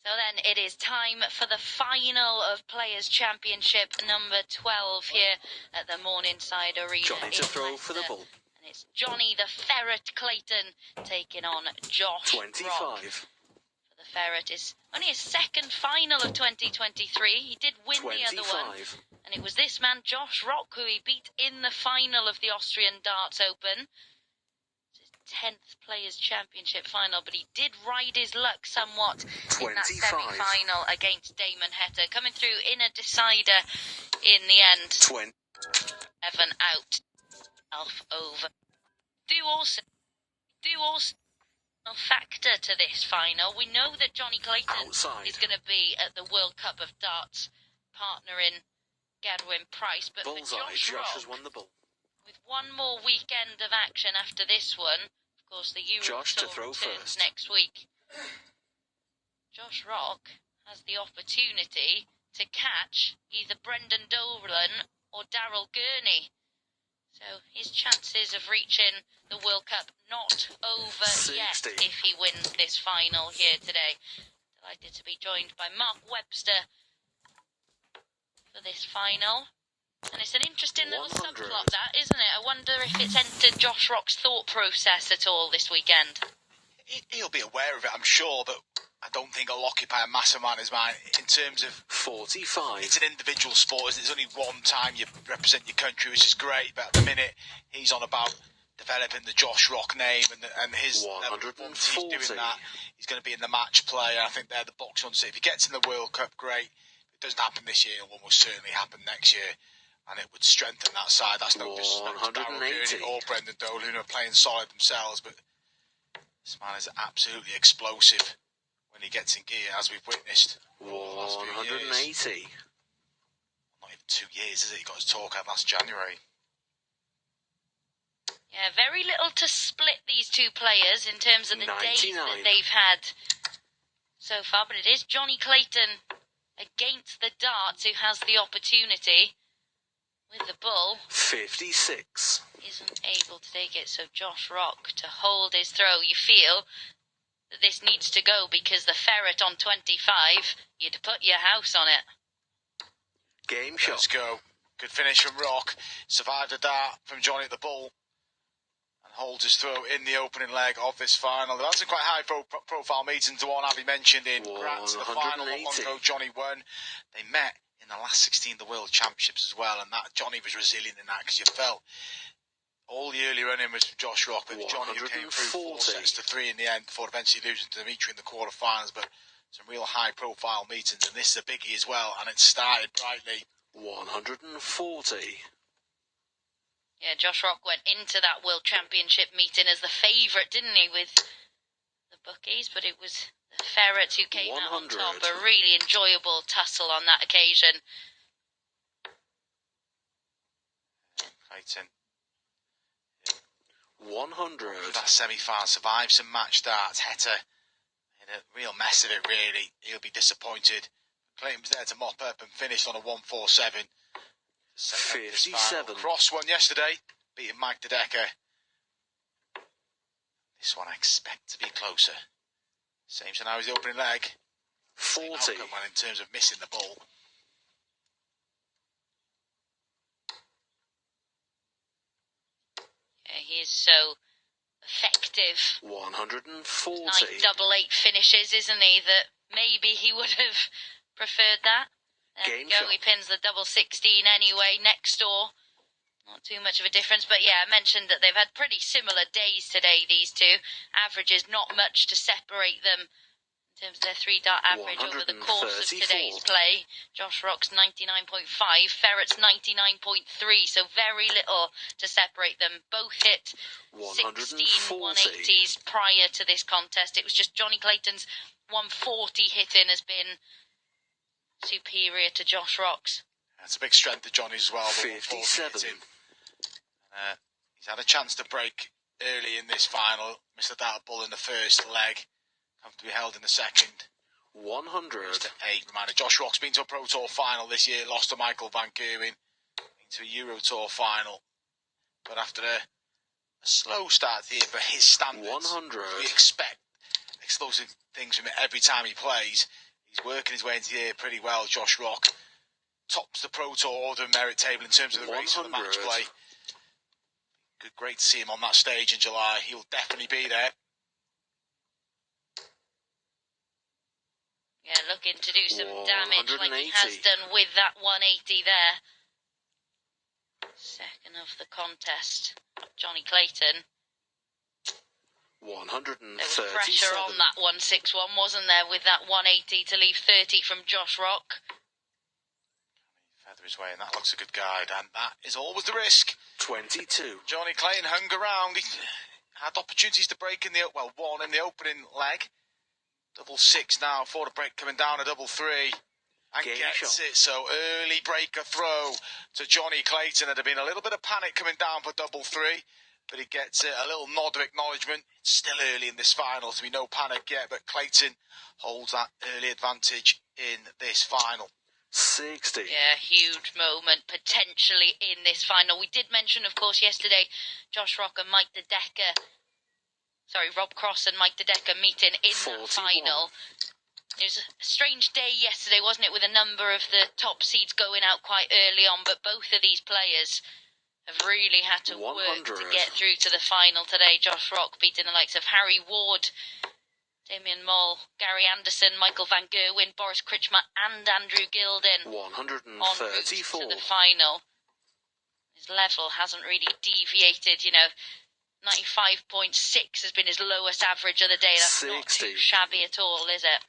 So then it is time for the final of Players' Championship number 12 here at the Morningside Arena. Jonny to throw for the ball. And it's Jonny the Ferret Clayton taking on Josh 25. Rock. For the Ferret is only his second final of 2023. He did win 25. the other one. And it was this man, Josh Rock, who he beat in the final of the Austrian Darts Open. 10th Players' Championship final, but he did ride his luck somewhat 25. in that semi-final against Damon Heta, coming through in a decider in the end. 20. 11 out, half over. Do also factor to this final. We know that Jonny Clayton is going to be at the World Cup of Darts, partnering Gerwyn Price, but Bullseye, for Josh Rock, has won the ball. with one more weekend of action after this one, of course the Euro Tour returns next week. Josh Rock has the opportunity to catch either Brendan Dolan or Daryl Gurney. So his chances of reaching the World Cup not over 60. yet if he wins this final here today. Delighted to be joined by Mark Webster for this final. And it's an interesting little 100. subplot, that, isn't it? I wonder if it's entered Josh Rock's thought process at all this weekend. He'll be aware of it, I'm sure, but I don't think it'll occupy a massive amount of his mind in terms of 45. It's an individual sport, isn't it? There's only one time you represent your country, which is great, but at the minute he's on about developing the Josh Rock name and his 140. Once he's doing that, he's going to be in the match play. I think they're the box on. So if he gets in the World Cup, great. If it doesn't happen this year, it will almost certainly happen next year. And it would strengthen that side. That's no disrespect to Daryl Gurney or Brendan Dolan, who are playing solid themselves. But this man is absolutely explosive when he gets in gear, as we've witnessed. 180. Not even 2 years, is it? He got his talk out last January. Yeah, very little to split these two players in terms of the 99. days that they've had so far. But it is Jonny Clayton against the darts who has the opportunity. With the bull, 56. Isn't able to take it, so Josh Rock to hold his throw. You feel that this needs to go because the Ferret on 25, you'd put your house on it. Game shot. Let's go. Good finish from Rock. Survived a dart from Jonny at the bull. And holds his throw in the opening leg of this final. They've had some quite high profile meetings. The one Abby mentioned in Graz to the final. Not long ago, Jonny won. They met in the last 16 of the World Championships as well, and that Jonny was resilient in that because you felt all the early running was from Josh Rock, but Jonny who came through 4-3 in the end before eventually losing to Dimitri in the quarterfinals. But some real high profile meetings, and this is a biggie as well, and it started brightly. 140. Yeah, Josh Rock went into that World Championship meeting as the favourite, didn't he, with the bookies, but it was the Ferret who came 100. out on top. A really enjoyable tussle on that occasion. Clayton. 100. That semi-final survived some match darts. Heta in a real mess of it, really. He'll be disappointed. Clayton was there to mop up and finished on a 147. 57. Cross won yesterday, beating Mike De Decker. This one I expect to be closer. Same as now as the opening leg. 40. Outcome in terms of missing the ball. Yeah, he is so effective. 140. 9 double-8 finishes, isn't he? That maybe he would have preferred that. There we go, he pins the double 16 anyway, next door. Not too much of a difference, but yeah, I mentioned that they've had pretty similar days today, these two. Averages, not much to separate them in terms of their 3-dart average over the course of today's play. Josh Rock's 99.5, Ferret's 99.3, so very little to separate them. Both hit 16 180s prior to this contest. It was just Jonny Clayton's 140 hitting has been superior to Josh Rock's. That's a big strength of Jonny's as well. 57. He's had a chance to break early in this final. Missed the dart bull in the first leg. Comfortably held in the second. 100. 8. Reminder, Josh Rock's been to a Pro Tour final this year. Lost to Michael Van Gerwen. Been to a Euro Tour final. But after a slow start here for his standards, 100. we expect explosive things from him every time he plays. He's working his way into the air pretty well, Josh Rock. Tops the Pro Tour Order of Merit table in terms of the race and the match play. Great to see him on that stage in July. He'll definitely be there. Yeah, looking to do some damage like he has done with that 180 there. Second of the contest, Jonny Clayton. 137. There was pressure on that 161, wasn't there, with that 180 to leave 30 from Josh Rock. Feather his way, and that looks a good guide, and that is always the risk. 22. Jonny Clayton hung around. He had opportunities to break in the, well, one in the opening leg. Double six now, for the break coming down a double three. And gets it, so early breaker throw to Jonny Clayton. There'd have been a little bit of panic coming down for double three, but he gets it, a little nod of acknowledgement. It's still early in this final, so we no panic yet, but Clayton holds that early advantage in this final. 60. Yeah, huge moment potentially in this final. We did mention, of course, yesterday, Josh Rock and Rob Cross and Mike De Decker meeting in 41. That final. It was a strange day yesterday, wasn't it, with a number of the top seeds going out quite early on, but both of these players have really had to 100. work to get through to the final today. Josh Rock beating the likes of Harry Ward, Damien Moll, Gary Anderson, Michael Van Gerwen, Boris Kritschmer and Andrew Gilden 134. en route to the final. His level hasn't really deviated, 95.6 has been his lowest average of the day. That's 60. Not too shabby at all, is it?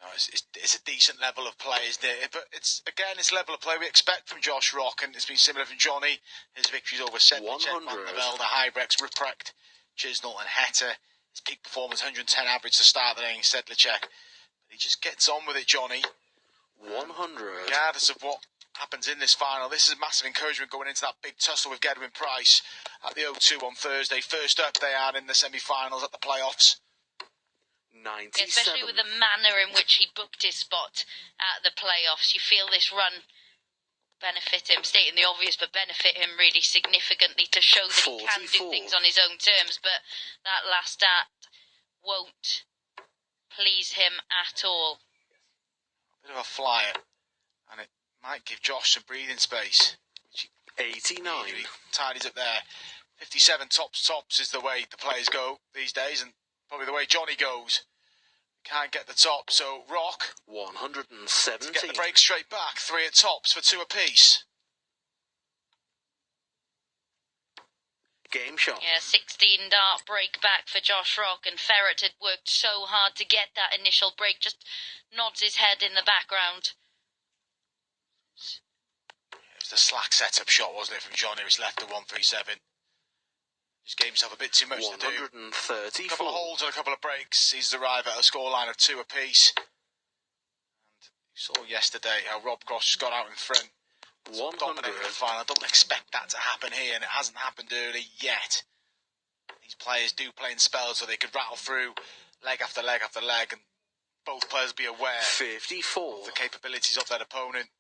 No, it's a decent level of play, isn't it? But it's level of play we expect from Josh Rock, and it's been similar from Jonny. His victories over Sedlacek, Van der Velde, Huybrechts, Ruprecht, Chisnall and Heta. His peak performance, 110 average to start the day in Sedlacek. But he just gets on with it, Jonny. 100. Regardless of what happens in this final, this is massive encouragement going into that big tussle with Gedwin Price at the O2 on Thursday. First up, they are in the semi-finals at the playoffs. 97. Especially with the manner in which he booked his spot at the playoffs. You feel this run benefit him, stating the obvious, but benefit him really significantly to show that 44. He can do things on his own terms. But that last start won't please him at all. A bit of a flyer, and it might give Josh some breathing space. 89. Really tidies up there. 57 tops is the way the players go these days, and probably the way Jonny goes. Can't get the top, so Rock 117. to get the break straight back. 3 at tops for 2 apiece. Game shot. Yeah, 16 dart break back for Josh Rock, and Ferret had worked so hard to get that initial break, just nods his head in the background. It was the slack setup shot, wasn't it, from Jonny? He's left at 137. Just gave himself a bit too much to do. 134. A couple of holds and a couple of breaks. He's arrived at a scoreline of 2 apiece. And you saw yesterday how Rob Cross got out in front. 100. The final. I don't expect that to happen here, and it hasn't happened early yet. These players do play in spells, so they could rattle through leg after leg after leg, and both players be aware 54. of the capabilities of their opponent.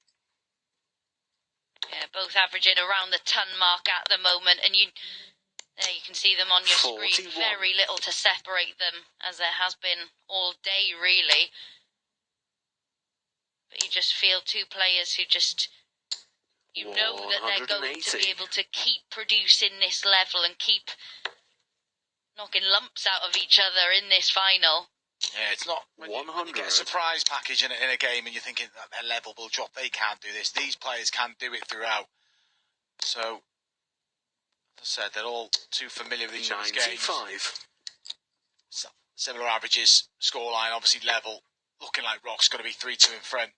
Yeah, both averaging around the ton mark at the moment, and there you can see them on your 41. screen. Very little to separate them, as there has been all day, really. But you just feel two players who just, know that they're going to be able to keep producing this level and keep knocking lumps out of each other in this final. Yeah, it's not when you get a surprise package in a game and you're thinking that their level will drop. They can't do this. These players can do it throughout. So, as I said, they're all too familiar with each other's games. 95. Similar averages, scoreline obviously level. Looking like Rock's going to be 3-2 in front.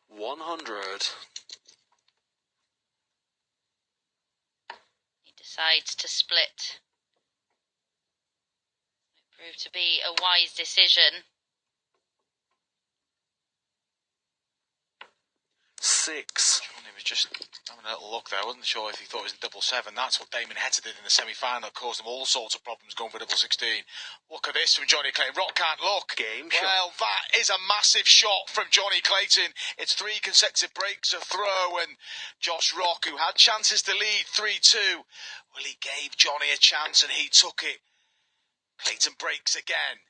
100. He decides to split. It proved to be a wise decision. 6. Johnny was just having a little look there. I wasn't sure if he thought it was in double 7. That's what Damon Heta did in the semi-final. Caused them all sorts of problems going for double 16. Look at this from Jonny Clayton. Rock can't look. Game well, shot. that is a massive shot from Jonny Clayton. It's 3 consecutive breaks, a throw, and Josh Rock, who had chances to lead 3-2, well, he gave Jonny a chance and he took it. Clayton breaks again.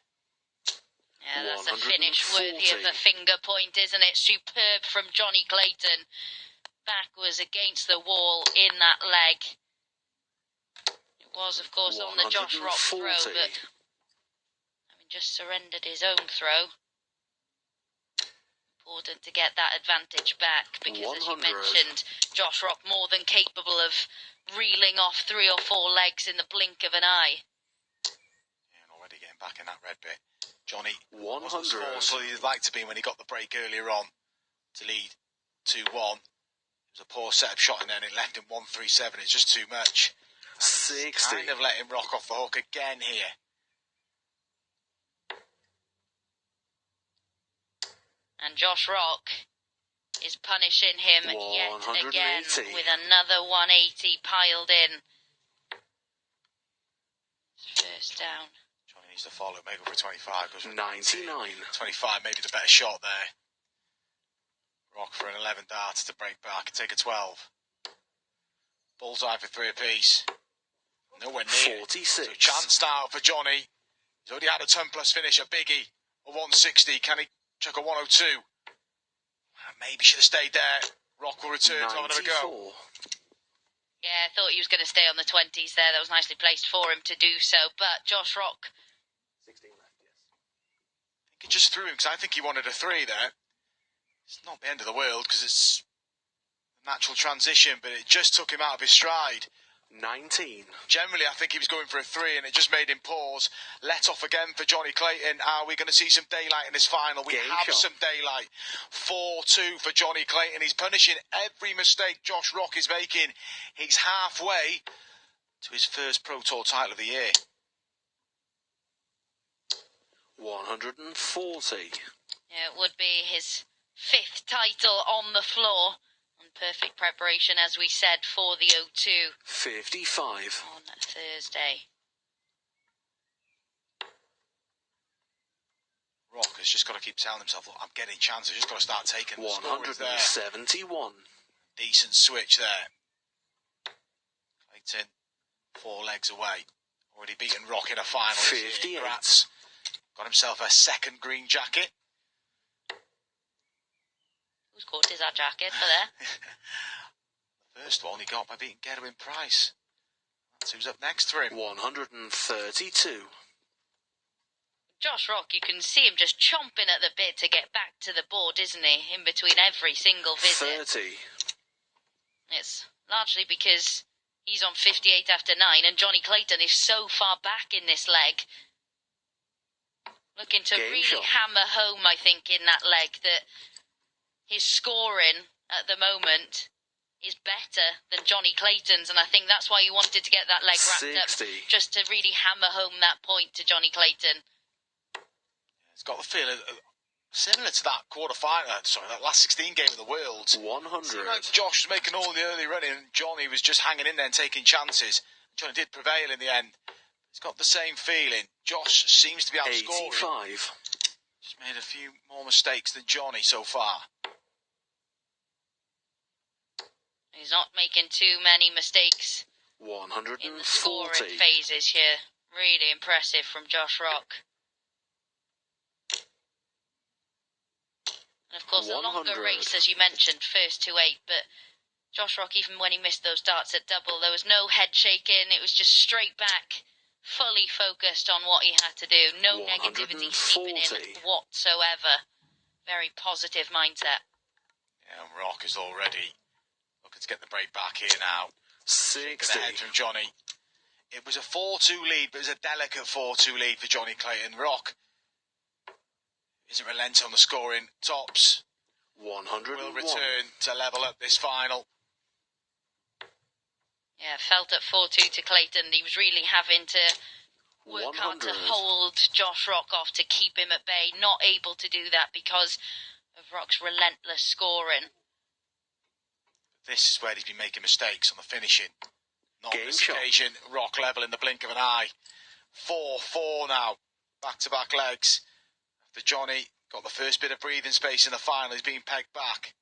Yeah, that's a finish worthy of a finger point, isn't it? Superb from Jonny Clayton. Back was against the wall in that leg. It was, of course, on the Josh Rock throw, but just surrendered his own throw. Important to get that advantage back because, as you mentioned, Josh Rock more than capable of reeling off 3 or 4 legs in the blink of an eye. Yeah, and already getting back in that red bit. Jonny 100. wasn't as forceful as he'd like to be when he got the break earlier on to lead 2-1. It was a poor setup shot and then it left him 137. It's just too much. And 60. Kind of let him rock off the hook again here. And Josh Rock is punishing him yet again with another 180 piled in. First down. Jonny needs to follow, maybe for 25. 99. 25, maybe the better shot there. Rock for an 11 dart to break back and take a 12. Bullseye for 3 apiece. Nowhere near. 46. So chance now for Jonny. He's already had a 10 plus finish, a biggie, a 160. Can he chuck a 102? Maybe should have stayed there. Rock will return to have another go. Yeah, I thought he was going to stay on the 20s there. That was nicely placed for him to do so. But Josh Rock. 16 left, yes. I think he just threw him because I think he wanted a 3 there. It's not the end of the world because it's a natural transition, but it just took him out of his stride. 19. Generally, I think he was going for a 3 and it just made him pause. Let off again for Jonny Clayton. Are we going to see some daylight in this final? We have some daylight. 4-2 for Jonny Clayton. He's punishing every mistake Josh Rock is making. He's halfway to his first Pro Tour title of the year. 140. Yeah, it would be his 5th title on the floor. Perfect preparation, as we said, for the O2. 55. On Thursday. Rock has just got to keep telling himself, look, I'm getting chances. Just got to start taking the 171. Decent switch there. Clayton, 4 legs away. Already beaten Rock in a final. 58. Got himself a 2nd green jacket. Whose court is that jacket for there? The first one he got by beating Gerwin Price. That's who's up next for him. 132. Josh Rock, you can see him just chomping at the bit to get back to the board, isn't he? In between every single visit. 30. It's largely because he's on 58 after 9 and Jonny Clayton is so far back in this leg. Looking to really hammer home, I think, in that leg that his scoring at the moment is better than Jonny Clayton's, and I think that's why he wanted to get that leg wrapped 60. up, just to really hammer home that point to Jonny Clayton. It's got the feel similar to that that last 16 game of the world. 100. Like Josh was making all the early running, and Jonny was just hanging in there and taking chances. Jonny did prevail in the end. It's got the same feeling. Josh seems to be outscoring. 85. Just made a few more mistakes than Jonny so far. He's not making too many mistakes 140. in the scoring phases here. Really impressive from Josh Rock. And of course, a longer race, as you mentioned, first to 8, but Josh Rock, even when he missed those darts at double, there was no head shaking. It was just straight back, fully focused on what he had to do. No negativity seeping in whatsoever. Very positive mindset. Yeah, Rock is already looking to get the break back here now. 60. Ahead from Jonny. It was a 4-2 lead, but it was a delicate 4-2 lead for Jonny Clayton. Rock isn't relenting on the scoring. Tops 101. will return to level up this final. Yeah, felt at 4-2 to Clayton. He was really having to work hard to hold Josh Rock off, to keep him at bay. Not able to do that because of Rock's relentless scoring. This is where he's been making mistakes on the finishing. Not on this occasion. Rock level in the blink of an eye. 4-4 now. Back-to-back legs. After Jonny got the first bit of breathing space in the final, he's being pegged back.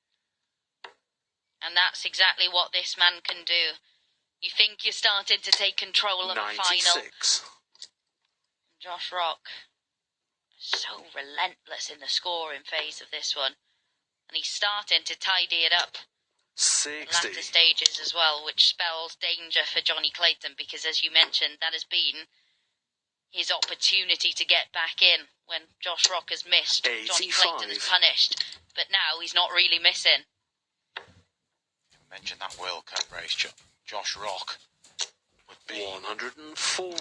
And that's exactly what this man can do. You think you're starting to take control of 96. A final. Josh Rock so relentless in the scoring phase of this one. And he's starting to tidy it up in 60. latter stages as well, which spells danger for Jonny Clayton, because as you mentioned, that has been his opportunity to get back in when Josh Rock has missed. 85. Jonny Clayton is punished, but now he's not really missing. You mentioned that World Cup race, Josh Rock would be 140.